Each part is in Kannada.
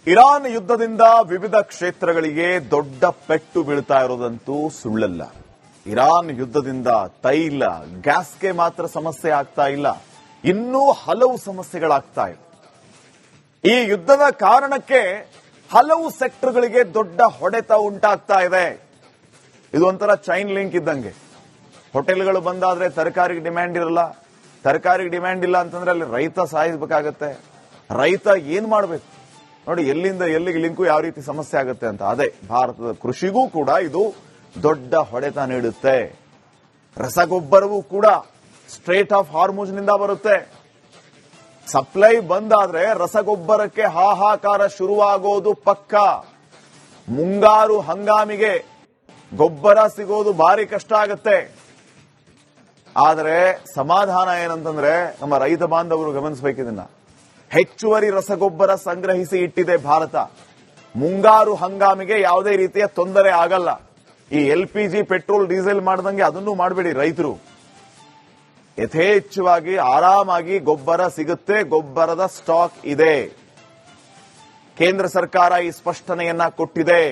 ಇರಾನ್ ಯುದ್ಧದಿಂದ ವಿವಿಧ ಕ್ಷೇತ್ರಗಳಿಗೆ ದೊಡ್ಡ ಪೆಟ್ಟು ಬೀಳ್ತಾ ಇರೋದಂತೂ ಸುಳ್ಳಲ್ಲ. ಇರಾನ್ ಯುದ್ಧದಿಂದ ತೈಲ, ಗ್ಯಾಸ್ಗೆ ಮಾತ್ರ ಸಮಸ್ಯೆ ಆಗ್ತಾ ಇಲ್ಲ, ಇನ್ನೂ ಹಲವು ಸಮಸ್ಯೆಗಳಾಗ್ತಾ ಇದೆ. ಈ ಯುದ್ಧದ ಕಾರಣಕ್ಕೆ ಹಲವು ಸೆಕ್ಟರ್ಗಳಿಗೆ ದೊಡ್ಡ ಹೊಡೆತ ಉಂಟಾಗ್ತಾ ಇದೆ. ಇದು ಒಂಥರ ಚೈನ್ ಲಿಂಕ್ ಇದ್ದಂಗೆ. ಹೋಟೆಲ್ಗಳು ಬಂದಾದ್ರೆ ತರಕಾರಿಗೆ ಡಿಮ್ಯಾಂಡ್ ಇರಲ್ಲ, ತರಕಾರಿಗೆ ಡಿಮ್ಯಾಂಡ್ ಇಲ್ಲ ಅಂತಂದ್ರೆ ಅಲ್ಲಿ ರೈತ ಸಾಯಿಸಬೇಕಾಗತ್ತೆ. ರೈತ ಏನ್ ಮಾಡಬೇಕು ನೋಡಿ, ಎಲ್ಲಿಂದ ಎಲ್ಲಿಗೆ ಲಿಂಕು ಯಾವ ರೀತಿ ಸಮಸ್ಯೆ ಆಗುತ್ತೆ ಅಂತ. ಅದೇ ಭಾರತದ ಕೃಷಿಗೂ ಕೂಡ ಇದು ದೊಡ್ಡ ಹೊಡೆತ ನೀಡುತ್ತೆ. ರಸಗೊಬ್ಬರವೂ ಕೂಡ ಸ್ಟ್ರೇಟ್ ಆಫ್ ಹಾರ್ಮುಜ್ ನಿಂದ ಬರುತ್ತೆ. ಸಪ್ಲೈ ಬಂದಾದ್ರೆ ರಸಗೊಬ್ಬರಕ್ಕೆ ಹಾಹಾಕಾರ ಶುರುವಾಗೋದು ಪಕ್ಕ. ಮುಂಗಾರು ಹಂಗಾಮಿಗೆ ಗೊಬ್ಬರ ಸಿಗೋದು ಭಾರಿ ಕಷ್ಟ ಆಗುತ್ತೆ. ಆದರೆ ಸಮಾಧಾನ ಏನಂತಂದ್ರೆ ನಮ್ಮ ರೈತ ಬಾಂಧವರು ಗಮನಿಸಬೇಕಿದನ್ನ. ಹೆಚ್ಚುವರಿ ರಸಗೊಬ್ಬರ ಸಂಗ್ರಹಿಸಿ ಇಟ್ಟಿದೆ ಭಾರತ. ಮುಂಗಾರು ಹಂಗಾಮಿಗೆ ಯಾವುದೇ ರೀತಿಯ ತೊಂದರೆ ಆಗಲ್ಲ. ಈ LPG ಪೆಟ್ರೋಲ್ ಡೀಸೆಲ್ ಮಾಡದಂಗೆ ಅದನ್ನು ಮಾಡಬೇಡಿ ರೈತರು. ಯಥೇಚ್ಛವಾಗಿ ಆರಾಮಾಗಿ ಗೊಬ್ಬರ ಸಿಗುತ್ತೆ, ಗೊಬ್ಬರದ ಸ್ಟಾಕ್ ಇದೆ. ಕೇಂದ್ರ ಸರ್ಕಾರ ಈ ಸ್ಪಷ್ಟನೆಯನ್ನ ಕೊಟ್ಟಿದೆ.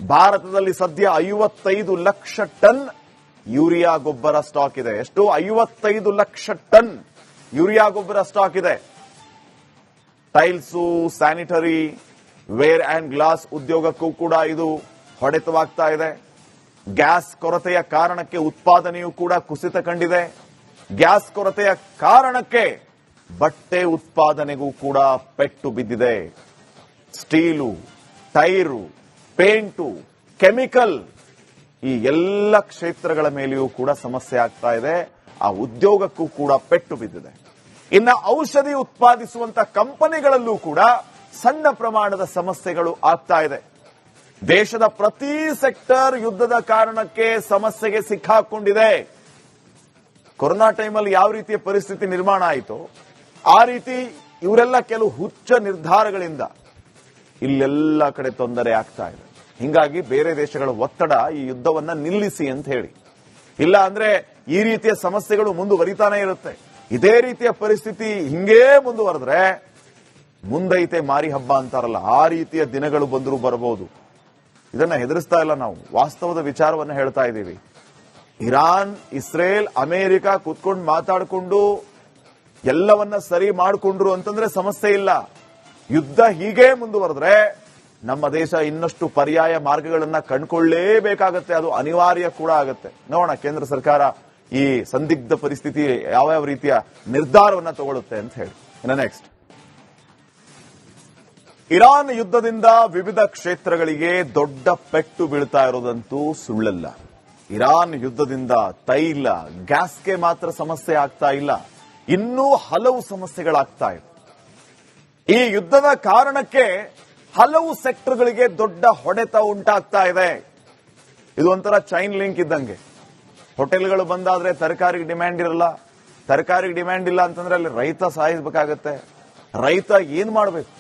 ಭಾರತದಲ್ಲಿ ಸದ್ಯ 55 ಲಕ್ಷ ಟನ್ ಯೂರಿಯಾ ಗೊಬ್ಬರ ಸ್ಟಾಕ್ ಇದೆ. ಎಷ್ಟು? 55 ಲಕ್ಷ ಟನ್ ಯೂರಿಯಾ ಗೊಬ್ಬರ ಸ್ಟಾಕ್ ಇದೆ. Tiles, sanitary ware and glass ಉದ್ಯೋಗಕ್ಕೂ ಕೂಡ ಇದು ಹೊಡೆತವಾಗ್ತಾ ಇದೆ. ಗ್ಯಾಸ್ ಕೊರತೆಯ ಕಾರಣಕ್ಕೆ ಉತ್ಪಾದನೆಯೂ ಕೂಡ ಕುಸಿತ ಕಂಡಿದೆ. ಗ್ಯಾಸ್ ಕೊರತೆಯ ಕಾರಣಕ್ಕೆ ಬಟ್ಟೆ ಉತ್ಪಾದನೆಗೂ ಕೂಡ ಪೆಟ್ಟು ಬಿದ್ದಿದೆ. ಸ್ಟೀಲು, ಟೈರು, ಪೇಂಟು, ಕೆಮಿಕಲ್ ಈ ಎಲ್ಲ ಕ್ಷೇತ್ರಗಳ ಮೇಲೆಯೂ ಕೂಡ ಸಮಸ್ಯೆ ಆಗ್ತಾ ಇದೆ. ಆ ಉದ್ಯೋಗಕ್ಕೂ ಕೂಡ ಪೆಟ್ಟು ಬಿದ್ದಿದೆ. ಇನ್ನ ಔಷಧಿ ಉತ್ಪಾದಿಸುವಂತ ಕಂಪನಿಗಳಲ್ಲೂ ಕೂಡ ಸಣ್ಣ ಪ್ರಮಾಣದ ಸಮಸ್ಯೆಗಳು ಆಗ್ತಾ ಇದೆ. ದೇಶದ ಪ್ರತಿ ಸೆಕ್ಟರ್ ಯುದ್ಧದ ಕಾರಣಕ್ಕೆ ಸಮಸ್ಯೆಗೆ ಸಿಕ್ಕಾಕೊಂಡಿದೆ. ಕೊರೋನಾ ಟೈಮಲ್ಲಿ ಯಾವ ರೀತಿಯ ಪರಿಸ್ಥಿತಿ ನಿರ್ಮಾಣ ಆಯಿತು, ಆ ರೀತಿ ಇವರೆಲ್ಲ ಕೆಲವು ಹುಚ್ಚ ನಿರ್ಧಾರಗಳಿಂದ ಇಲ್ಲೆಲ್ಲ ಕಡೆ ತೊಂದರೆ ಆಗ್ತಾ ಇದೆ. ಹಿಂಗಾಗಿ ಬೇರೆ ದೇಶಗಳ ಒತ್ತಡ ಈ ಯುದ್ಧವನ್ನ ನಿಲ್ಲಿಸಿ ಅಂತ ಹೇಳಿ. ಇಲ್ಲ ಅಂದ್ರೆ ಈ ರೀತಿಯ ಸಮಸ್ಯೆಗಳು ಮುಂದುವರಿತಾನೆ ಇರುತ್ತೆ. ಇದೇ ರೀತಿಯ ಪರಿಸ್ಥಿತಿ ಹಿಂಗೇ ಮುಂದುವರೆದ್ರೆ ಮುಂದೈತೆ ಮಾರಿ ಹಬ್ಬ ಅಂತಾರಲ್ಲ, ಆ ರೀತಿಯ ದಿನಗಳು ಬಂದರೂ ಬರಬಹುದು. ಇದನ್ನ ಹೆದರಿಸ್ತಾ ಇಲ್ಲ ನಾವು, ವಾಸ್ತವದ ವಿಚಾರವನ್ನ ಹೇಳ್ತಾ ಇದ್ದೀವಿ. ಇರಾನ್, ಇಸ್ರೇಲ್, ಅಮೆರಿಕ ಕೂತ್ಕೊಂಡು ಮಾತಾಡಿಕೊಂಡು ಎಲ್ಲವನ್ನ ಸರಿ ಮಾಡಿಕೊಂಡ್ರು ಅಂತಂದ್ರೆ ಸಮಸ್ಯೆ ಇಲ್ಲ. ಯುದ್ಧ ಹೀಗೆ ಮುಂದುವರೆದ್ರೆ ನಮ್ಮ ದೇಶ ಇನ್ನಷ್ಟು ಪರ್ಯಾಯ ಮಾರ್ಗಗಳನ್ನ ಕಂಡುಕೊಳ್ಳಲೇಬೇಕಾಗತ್ತೆ. ಅದು ಅನಿವಾರ್ಯ ಕೂಡ ಆಗತ್ತೆ. ನೋಡೋಣ ಕೇಂದ್ರ ಸರ್ಕಾರ ಈ ಸಂದಿಗ್ಧ ಪರಿಸ್ಥಿತಿ ಯಾವ ರೀತಿಯ ನಿರ್ಧಾರವನ್ನ ತಗೊಳ್ಳುತ್ತೆ ಅಂತ ಹೇಳಿ. ಇನ್ನು ನೆಕ್ಸ್ಟ್, ಇರಾನ್ ಯುದ್ಧದಿಂದ ವಿವಿಧ ಕ್ಷೇತ್ರಗಳಿಗೆ ದೊಡ್ಡ ಪೆಟ್ಟು ಬೀಳ್ತಾ ಇರೋದಂತೂ ಸುಳ್ಳಲ್ಲ. ಇರಾನ್ ಯುದ್ಧದಿಂದ ತೈಲ, ಗ್ಯಾಸ್ಗೆ ಮಾತ್ರ ಸಮಸ್ಯೆ ಆಗ್ತಾ ಇಲ್ಲ, ಇನ್ನೂ ಹಲವು ಸಮಸ್ಯೆಗಳಾಗ್ತಾ ಇದೆ. ಈ ಯುದ್ಧದ ಕಾರಣಕ್ಕೆ ಹಲವು ಸೆಕ್ಟರ್ಗಳಿಗೆ ದೊಡ್ಡ ಹೊಡೆತ ಉಂಟಾಗ್ತಾ ಇದೆ. ಇದು ಒಂಥರ ಚೈನ್ ಲಿಂಕ್ ಇದ್ದಂಗೆ. ಹೋಟೆಲ್ಗಳು ಬಂದಾದ್ರೆ ತರಕಾರಿಗೆ ಡಿಮ್ಯಾಂಡ್ ಇರಲ್ಲ, ತರಕಾರಿಗೆ ಡಿಮ್ಯಾಂಡ್ ಇಲ್ಲ ಅಂತಂದ್ರೆ ಅಲ್ಲಿ ರೈತ ಸಾಯಿಸಬೇಕಾಗತ್ತೆ. ರೈತ ಏನ್ ಮಾಡಬೇಕು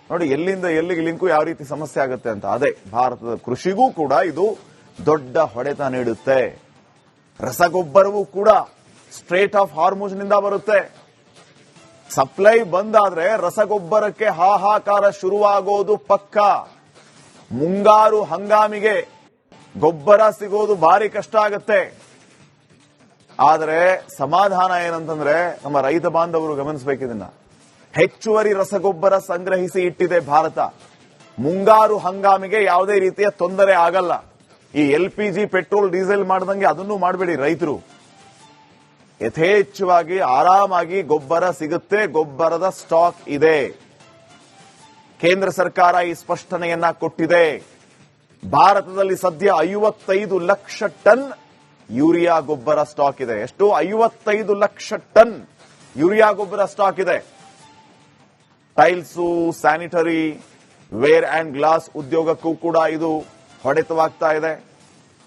ನೋಡಿ, ಎಲ್ಲಿಂದ ಎಲ್ಲಿಗೆ ಲಿಂಕು ಯಾವ ರೀತಿ ಸಮಸ್ಯೆ ಆಗುತ್ತೆ ಅಂತ. ಅದೇ ಭಾರತದ ಕೃಷಿಗೂ ಕೂಡ ಇದು ದೊಡ್ಡ ಹೊಡೆತ ನೀಡುತ್ತೆ. ರಸಗೊಬ್ಬರವೂ ಕೂಡ ಸ್ಟ್ರೇಟ್ ಆಫ್ ಹಾರ್ಮುಜ್ ನಿಂದ ಬರುತ್ತೆ. ಸಪ್ಲೈ ಬಂದಾದ್ರೆ ರಸಗೊಬ್ಬರಕ್ಕೆ ಹಾಹಾಕಾರ ಶುರುವಾಗೋದು ಪಕ್ಕ. ಮುಂಗಾರು ಹಂಗಾಮಿಗೆ ಗೊಬ್ಬರ ಸಿಗೋದು ಭಾರಿ ಕಷ್ಟ ಆಗತ್ತೆ. ಆದರೆ ಸಮಾಧಾನ ಏನಂತಂದ್ರೆ ನಮ್ಮ ರೈತ ಬಾಂಧವರು ಗಮನಿಸಬೇಕಿದನ್ನ. ಹೆಚ್ಚುವರಿ ರಸಗೊಬ್ಬರ ಸಂಗ್ರಹಿಸಿ ಇಟ್ಟಿದೆ ಭಾರತ. ಮುಂಗಾರು ಹಂಗಾಮಿಗೆ ಯಾವುದೇ ರೀತಿಯ ತೊಂದರೆ ಆಗಲ್ಲ. ಈ LPG ಪೆಟ್ರೋಲ್ ಡೀಸೆಲ್ ಮಾಡದಂಗೆ ಅದನ್ನು ಮಾಡಬೇಡಿ ರೈತರು. ಯಥೇಚ್ಛವಾಗಿ ಆರಾಮಾಗಿ ಗೊಬ್ಬರ ಸಿಗುತ್ತೆ, ಗೊಬ್ಬರದ ಸ್ಟಾಕ್ ಇದೆ. ಕೇಂದ್ರ ಸರ್ಕಾರ ಈ ಸ್ಪಷ್ಟನೆಯನ್ನ ಕೊಟ್ಟಿದೆ. ಭಾರತದಲ್ಲಿ ಸದ್ಯ 55 ಲಕ್ಷ ಟನ್ ಯೂರಿಯಾ ಗೊಬ್ಬರ ಸ್ಟಾಕ್ ಇದೆ. ಎಷ್ಟು? 55 ಲಕ್ಷ ಟನ್ ಯೂರಿಯಾ ಗೊಬ್ಬರ ಸ್ಟಾಕ್ ಇದೆ. Tiles, sanitary ware and glass ಉದ್ಯೋಗಕ್ಕೂ ಕೂಡ ಇದು ಹೊಡೆತವಾಗ್ತಾ ಇದೆ.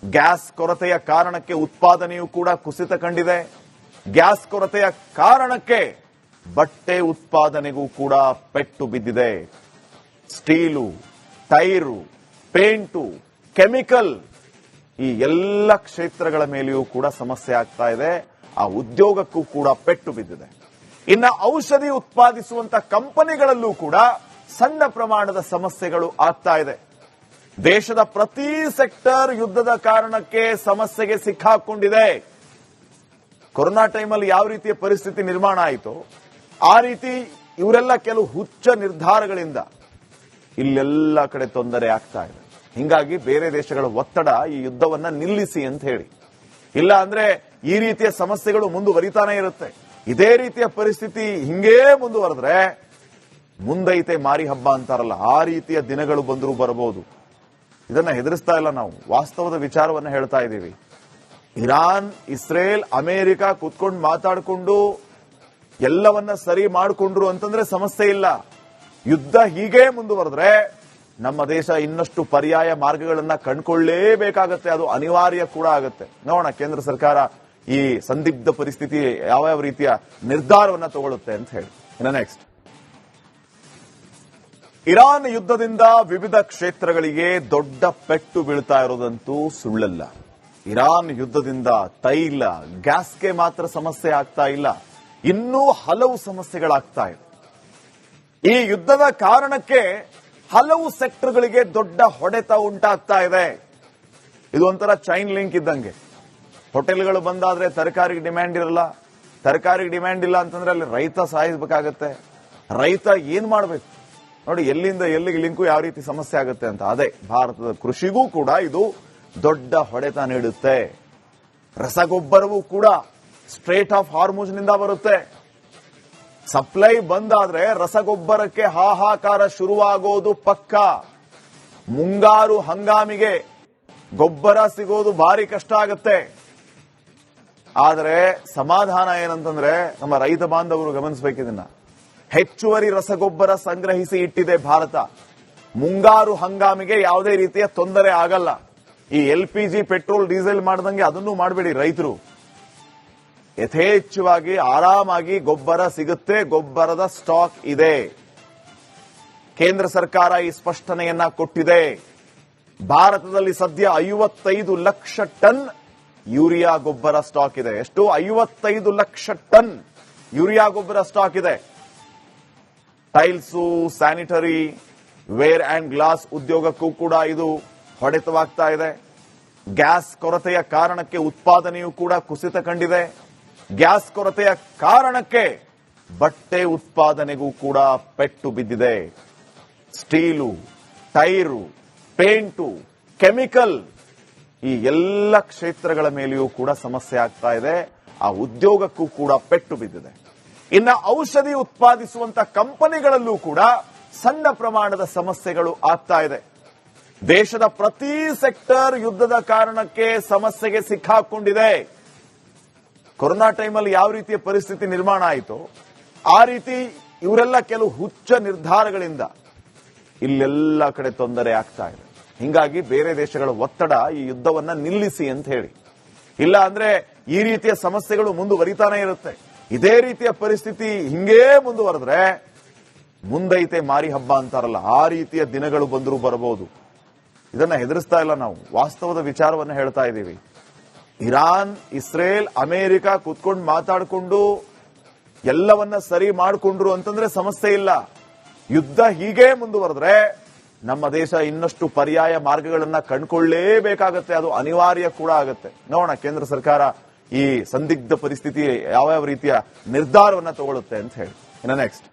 ಗ್ಯಾಸ್ ಕೊರತೆಯ ಕಾರಣಕ್ಕೆ ಉತ್ಪಾದನೆಯೂ ಕೂಡ ಕುಸಿತ ಕಂಡಿದೆ. ಗ್ಯಾಸ್ ಕೊರತೆಯ ಕಾರಣಕ್ಕೆ ಬಟ್ಟೆ ಉತ್ಪಾದನೆಗೂ ಕೂಡ ಪೆಟ್ಟು ಬಿದ್ದಿದೆ. ಸ್ಟೀಲು, ಟೈರು, ಪೇಂಟು, ಕೆಮಿಕಲ್ ಈ ಎಲ್ಲ ಕ್ಷೇತ್ರಗಳ ಮೇಲೆಯೂ ಕೂಡ ಸಮಸ್ಯೆ ಆಗ್ತಾ ಇದೆ. ಆ ಉದ್ಯೋಗಕ್ಕೂ ಕೂಡ ಪೆಟ್ಟು ಬಿದ್ದಿದೆ. ಇನ್ನು ಔಷಧಿ ಉತ್ಪಾದಿಸುವಂತ ಕಂಪನಿಗಳಲ್ಲೂ ಕೂಡ ಸಣ್ಣ ಪ್ರಮಾಣದ ಸಮಸ್ಯೆಗಳು ಆಗ್ತಾ ಇದೆ. ದೇಶದ ಪ್ರತಿ ಸೆಕ್ಟರ್ ಯುದ್ಧದ ಕಾರಣಕ್ಕೆ ಸಮಸ್ಯೆಗೆ ಸಿಕ್ಕಾಕೊಂಡಿದೆ. ಕೊರೋನಾ ಟೈಮಲ್ಲಿ ಯಾವ ರೀತಿಯ ಪರಿಸ್ಥಿತಿ ನಿರ್ಮಾಣ ಆಯಿತು, ಆ ರೀತಿ ಇವರೆಲ್ಲ ಕೆಲವು ಹುಚ್ಚ ನಿರ್ಧಾರಗಳಿಂದ ಇಲ್ಲೆಲ್ಲ ಕಡೆ ತೊಂದರೆ ಆಗ್ತಾ ಇದೆ. ಹಿಂಗಾಗಿ ಬೇರೆ ದೇಶಗಳ ಒತ್ತಡ ಈ ಯುದ್ಧವನ್ನ ನಿಲ್ಲಿಸಿ ಅಂತ ಹೇಳಿ, ಇಲ್ಲ ಅಂದ್ರೆ ಈ ರೀತಿಯ ಸಮಸ್ಯೆಗಳು ಮುಂದುವರಿತಾನೆ ಇರುತ್ತೆ. ಇದೇ ರೀತಿಯ ಪರಿಸ್ಥಿತಿ ಹಿಂಗೇ ಮುಂದುವರೆದ್ರೆ ಮುಂದೈತೆ ಮಾರಿ ಹಬ್ಬ ಅಂತಾರಲ್ಲ, ಆ ರೀತಿಯ ದಿನಗಳು ಬಂದರೂ ಬರಬಹುದು. ಇದನ್ನ ಹೆದರಿಸ್ತಾ ಇಲ್ಲ ನಾವು, ವಾಸ್ತವದ ವಿಚಾರವನ್ನ ಹೇಳ್ತಾ ಇದ್ದೀವಿ. ಇರಾನ್, ಇಸ್ರೇಲ್, ಅಮೆರಿಕ ಕೂತ್ಕೊಂಡು ಮಾತಾಡಿಕೊಂಡು ಎಲ್ಲವನ್ನ ಸರಿ ಮಾಡಿಕೊಂಡ್ರು ಅಂತಂದ್ರೆ ಸಮಸ್ಯೆ ಇಲ್ಲ. ಯುದ್ಧ ಹೀಗೆ ಮುಂದುವರೆದ್ರೆ ನಮ್ಮ ದೇಶ ಇನ್ನಷ್ಟು ಪರ್ಯಾಯ ಮಾರ್ಗಗಳನ್ನ ಕಂಡುಕೊಳ್ಳೇಬೇಕಾಗತ್ತೆ. ಅದು ಅನಿವಾರ್ಯ ಕೂಡ ಆಗುತ್ತೆ. ನೋಡೋಣ ಕೇಂದ್ರ ಸರ್ಕಾರ ಈ ಸಂದಿಗ್ಧ ಪರಿಸ್ಥಿತಿ ಯಾವ ರೀತಿಯ ನಿರ್ಧಾರವನ್ನ ತಗೊಳ್ಳುತ್ತೆ ಅಂತ ಹೇಳಿ. ಇನ್ನು ನೆಕ್ಸ್ಟ್, ಇರಾನ್ ಯುದ್ಧದಿಂದ ವಿವಿಧ ಕ್ಷೇತ್ರಗಳಿಗೆ ದೊಡ್ಡ ಪೆಟ್ಟು ಬೀಳ್ತಾ ಇರೋದಂತೂ ಸುಳ್ಳಲ್ಲ. ಇರಾನ್ ಯುದ್ಧದಿಂದ ತೈಲ, ಗ್ಯಾಸ್ಗೆ ಮಾತ್ರ ಸಮಸ್ಯೆ ಆಗ್ತಾ ಇಲ್ಲ, ಇನ್ನೂ ಹಲವು ಸಮಸ್ಯೆಗಳಾಗ್ತಾ ಇದೆ. ಈ ಯುದ್ಧದ ಕಾರಣಕ್ಕೆ ಹಲವು ಸೆಕ್ಟರ್ಗಳಿಗೆ ದೊಡ್ಡ ಹೊಡೆತ ಉಂಟಾಗ್ತಾ ಇದೆ. ಇದು ಒಂಥರ ಚೈನ್ ಲಿಂಕ್ ಇದ್ದಂಗೆ. ಹೋಟೆಲ್ಗಳು ಬಂದಾದ್ರೆ ತರಕಾರಿಗೆ ಡಿಮ್ಯಾಂಡ್ ಇರಲ್ಲ, ತರಕಾರಿಗೆ ಡಿಮ್ಯಾಂಡ್ ಇಲ್ಲ ಅಂತಂದ್ರೆ ಅಲ್ಲಿ ರೈತ ಸಾಯಿಸಬೇಕಾಗತ್ತೆ. ರೈತ ಏನ್ ಮಾಡಬೇಕು ನೋಡಿ, ಎಲ್ಲಿಂದ ಎಲ್ಲಿಗೆ ಲಿಂಕು ಯಾವ ರೀತಿ ಸಮಸ್ಯೆ ಆಗುತ್ತೆ ಅಂತ. ಅದೇ ಭಾರತದ ಕೃಷಿಗೂ ಕೂಡ ಇದು ದೊಡ್ಡ ಹೊಡೆತ ನೀಡುತ್ತೆ. ರಸಗೊಬ್ಬರವೂ ಕೂಡ ಸ್ಟ್ರೇಟ್ ಆಫ್ ಹಾರ್ಮುಜ್ ನಿಂದ ಬರುತ್ತೆ. ಸಪ್ಲೈ ಬಂದಾದ್ರೆ ರಸಗೊಬ್ಬರಕ್ಕೆ ಹಾಹಾಕಾರ ಶುರುವಾಗೋದು ಪಕ್ಕ. ಮುಂಗಾರು ಹಂಗಾಮಿಗೆ ಗೊಬ್ಬರ ಸಿಗೋದು ಭಾರಿ ಕಷ್ಟ ಆಗತ್ತೆ. ಆದರೆ ಸಮಾಧಾನ ಏನಂತಂದ್ರೆ ನಮ್ಮ ರೈತ ಬಾಂಧವರು ಗಮನಿಸಬೇಕಿದನ್ನ, ಹೆಚ್ಚುವರಿ ರಸಗೊಬ್ಬರ ಸಂಗ್ರಹಿಸಿ ಇಟ್ಟಿದೆ ಭಾರತ. ಮುಂಗಾರು ಹಂಗಾಮಿಗೆ ಯಾವುದೇ ರೀತಿಯ ತೊಂದರೆ ಆಗಲ್ಲ. ಈ LPG ಪೆಟ್ರೋಲ್ ಡೀಸೆಲ್ ಮಾಡದಂಗೆ ಅದನ್ನು ಮಾಡಬೇಡಿ. ರೈತರು ಯಥೇಚ್ಛವಾಗಿ ಆರಾಮಾಗಿ ಗೊಬ್ಬರ ಸಿಗುತ್ತೆ, ಗೊಬ್ಬರದ ಸ್ಟಾಕ್ ಇದೆ. ಕೇಂದ್ರ ಸರ್ಕಾರ ಈ ಸ್ಪಷ್ಟನೆಯನ್ನ ಕೊಟ್ಟಿದೆ. ಭಾರತದಲ್ಲಿ ಸದ್ಯ 55 ಲಕ್ಷ ಟನ್ ಯೂರಿಯಾ ಗೊಬ್ಬರ ಸ್ಟಾಕ್ ಇದೆ. ಎಷ್ಟು? 55 ಲಕ್ಷ ಟನ್ ಯೂರಿಯಾ ಗೊಬ್ಬರ ಸ್ಟಾಕ್ ಇದೆ. Tiles, sanitary ware and glass ಉದ್ಯೋಗಕ್ಕೂ ಕೂಡ ಇದು ಹೊಡೆತವಾಗ್ತಾ ಇದೆ. ಗ್ಯಾಸ್ ಕೊರತೆಯ ಕಾರಣಕ್ಕೆ ಉತ್ಪಾದನೆಯೂ ಕೂಡ ಕುಸಿತ ಕಂಡಿದೆ. ಗ್ಯಾಸ್ ಕೊರತೆಯ ಕಾರಣಕ್ಕೆ ಬಟ್ಟೆ ಉತ್ಪಾದನೆಗೂ ಕೂಡ ಪೆಟ್ಟು ಬಿದ್ದಿದೆ. ಸ್ಟೀಲು, ಟೈರು, ಪೇಂಟು, ಕೆಮಿಕಲ್ ಈ ಎಲ್ಲ ಕ್ಷೇತ್ರಗಳ ಮೇಲೆಯೂ ಕೂಡ ಸಮಸ್ಯೆ ಆಗ್ತಾ ಇದೆ. ಆ ಉದ್ಯೋಗಕ್ಕೂ ಕೂಡ ಪೆಟ್ಟು ಬಿದ್ದಿದೆ. ಇನ್ನು ಔಷಧಿ ಉತ್ಪಾದಿಸುವಂತ ಕಂಪನಿಗಳಲ್ಲೂ ಕೂಡ ಸಣ್ಣ ಪ್ರಮಾಣದ ಸಮಸ್ಯೆಗಳು ಆಗ್ತಾ ಇದೆ. ದೇಶದ ಪ್ರತಿ ಸೆಕ್ಟರ್ ಯುದ್ಧದ ಕಾರಣಕ್ಕೆ ಸಮಸ್ಯೆಗೆ ಸಿಕ್ಕಾಕೊಂಡಿದೆ. ಕೊರೋನಾ ಟೈಮಲ್ಲಿ ಯಾವ ರೀತಿಯ ಪರಿಸ್ಥಿತಿ ನಿರ್ಮಾಣ ಆಯಿತು, ಆ ರೀತಿ ಇವರೆಲ್ಲ ಕೆಲವು ಹುಚ್ಚ ನಿರ್ಧಾರಗಳಿಂದ ಇಲ್ಲೆಲ್ಲ ಕಡೆ ತೊಂದರೆ ಆಗ್ತಾ ಇದೆ. ಹಿಂಗಾಗಿ ಬೇರೆ ದೇಶಗಳ ಒತ್ತಡ ಈ ಯುದ್ಧವನ್ನ ನಿಲ್ಲಿಸಿ ಅಂತ ಹೇಳಿ, ಇಲ್ಲ ಅಂದ್ರೆ ಈ ರೀತಿಯ ಸಮಸ್ಯೆಗಳು ಮುಂದುವರಿತಾನೆ ಇರುತ್ತೆ. ಇದೇ ರೀತಿಯ ಪರಿಸ್ಥಿತಿ ಹಿಂಗೇ ಮುಂದುವರೆದ್ರೆ ಮುಂದೈತೆ ಮಾರಿ ಹಬ್ಬ ಅಂತಾರಲ್ಲ, ಆ ರೀತಿಯ ದಿನಗಳು ಬಂದರೂ ಬರಬಹುದು. ಇದನ್ನ ಹೆದರಿಸ್ತಾ ಇಲ್ಲ ನಾವು, ವಾಸ್ತವದ ವಿಚಾರವನ್ನ ಹೇಳ್ತಾ ಇದ್ದೀವಿ. ಇರಾನ್, ಇಸ್ರೇಲ್, ಅಮೆರಿಕ ಕೂತ್ಕೊಂಡು ಮಾತಾಡಿಕೊಂಡು ಎಲ್ಲವನ್ನ ಸರಿ ಮಾಡಿಕೊಂಡ್ರು ಅಂತಂದ್ರೆ ಸಮಸ್ಯೆ ಇಲ್ಲ. ಯುದ್ಧ ಹೀಗೆ ಮುಂದುವರೆದ್ರೆ ನಮ್ಮ ದೇಶ ಇನ್ನಷ್ಟು ಪರ್ಯಾಯ ಮಾರ್ಗಗಳನ್ನ ಕಂಡುಕೊಳ್ಳೇಬೇಕಾಗತ್ತೆ. ಅದು ಅನಿವಾರ್ಯ ಕೂಡ ಆಗುತ್ತೆ. ನೋಡೋಣ ಕೇಂದ್ರ ಸರ್ಕಾರ ಈ ಸಂದಿಗ್ಧ ಪರಿಸ್ಥಿತಿ ಯಾವ ರೀತಿಯ ನಿರ್ಧಾರವನ್ನ ತಗೊಳ್ಳುತ್ತೆ ಅಂತ ಹೇಳಿ. ಇನ್ನು ನೆಕ್ಸ್ಟ್,